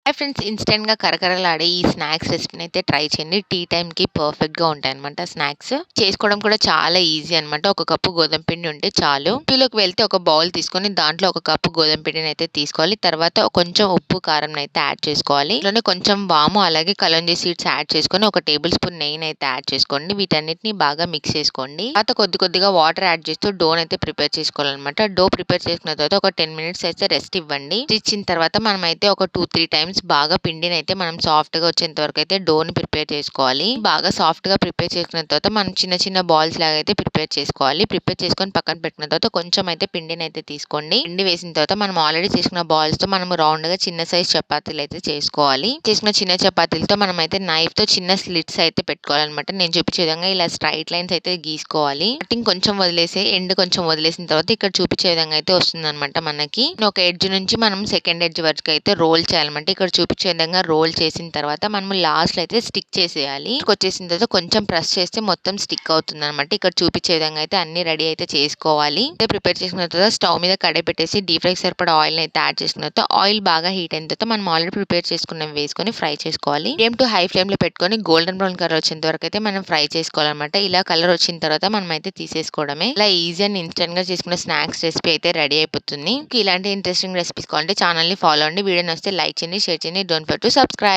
Hi friends, ఇన్‌స్టంట్‌గా కరకరలాడే ఈ snacks రెసిపీని అయితే ట్రై చేయండి. టీ టైమ్‌కి పర్ఫెక్ట్‌గా ఉంటాయన్నమాట స్నాక్స్. చేసుకోవడం కూడా చాలా ఈజీ అన్నమాట. ఒక కప్పు గోధుమ పిండి ఉంటే చాలు. టీలోకి వెళ్తే ఒక బౌల్ తీసుకొని దాంట్లో ఒక కప్పు గోధుమ పిండిని అయితే తీసుకోవాలి. తర్వాత కొంచెం ఉప్పు, కారం అయితే యాడ్ చేసుకోవాలి. ఇందులోనే కొంచెం వాము అలాగే కలోంజీ సీడ్స్ యాడ్ చేసుకొని ఒక టేబుల్ స్పూన్ నెయ్యిని అయితే యాడ్ చేసుకోండి. వీటన్నిటిని బాగా మిక్స్ చేసుకోండి. తర్వాత కొద్ది కొద్దిగా వాటర్ యాడ్ చేస్తూ డోన్ అయితే ప్రిపేర్ చేసుకోవాలన్నమాట. డో ప్రిపేర్ చేసుకున్న తర్వాత ఒక 10 మినిట్స్ అయితే రెస్ట్ ఇవ్వండి. ఇచ్చిన తర్వాత మనం అయితే ఒక 2-3 టైమ్స్ బాగా పిండిని అయితే మనం సాఫ్ట్ గా వచ్చేంత వరకు అయితే డోని ప్రిపేర్ చేసుకోవాలి. బాగా సాఫ్ట్ గా ప్రిపేర్ చేసుకున్న తర్వాత మనం చిన్న చిన్న బాల్స్ లాగా అయితే ప్రిపేర్ చేసుకోవాలి. ప్రిపేర్ చేసుకొని పక్కన పెట్టుకున్న తర్వాత కొంచెం అయితే పిండిని అయితే తీసుకోండి. పిండి వేసిన తర్వాత మనం ఆల్రెడీ చేసుకున్న బాల్స్ తో మనం రౌండ్ గా చిన్న సైజ్ చపాతీలు అయితే చేసుకోవాలి. చేసుకున్న చిన్న చపాతీలతో మనం అయితే నైఫ్ తో చిన్న స్లిట్స్ అయితే పెట్టుకోవాలన్నమాట. నేను చూపించే విధంగా ఇలా స్ట్రైట్ లైన్స్ అయితే గీసుకోవాలి. కటింగ్ కొంచెం వదిలేసి ఎండ్ కొంచెం వదిలేసిన తర్వాత ఇక్కడ చూపించే విధంగా అయితే వస్తుంది అనమాట. మనకి ఒక ఎడ్జ్ నుంచి మనం సెకండ్ ఎడ్జ్ వరకు అయితే రోల్ చేయాలన్నమాట. ఇక్కడ చూపించే విధంగా రోల్ చేసిన తర్వాత మనం లాస్ట్ లో అయితే స్టిక్ చేసేయాలి. వచ్చేసిన తర్వాత కొంచెం ప్రెస్ చేస్తే మొత్తం స్టిక్ అవుతుంది అనమాట. ఇక్కడ చూపించే విధంగా అయితే అన్ని రెడీ అయితే చేసుకోవాలి. ప్రిపేర్ చేసుకున్న తర్వాత స్టవ్ మీద కడాయి పెట్టేసి డీప్ ఫ్రై సరిపడా ఆయిల్ అయితే యాడ్ చేసుకున్న తర్వాత ఆయిల్ బాగా హీట్ అయిన తర్వాత మనం ఆల్రెడీ ప్రిపేర్ చేసుకున్నవి వేసుకొని ఫ్రై చేసుకోవాలి. మీడియం టు హై ఫ్లేమ్ లో పెట్టుకొని గోల్డెన్ బ్రౌన్ కలర్ వచ్చేంత వరకు అయితే మనం ఫ్రై చేసుకోవాలన్నమాట. ఇలా కలర్ వచ్చిన తర్వాత మనం అయితే తీసేసుకోవడమే. ఇలా ఈజీ అండ్ ఇన్స్టెంట్ గా చేసుకున్న స్నాక్స్ రెసిపీ అయితే రెడీ అయిపోతుంది. ఇలాంటి ఇంట్రెస్టింగ్ రెసిపీస్ కావాలంటే ఛానల్ ని ఫాలో అండి. వీడియో నచ్చితే లైక్ చేయండి, షేర్ చేయండి. Don't forget to subscribe.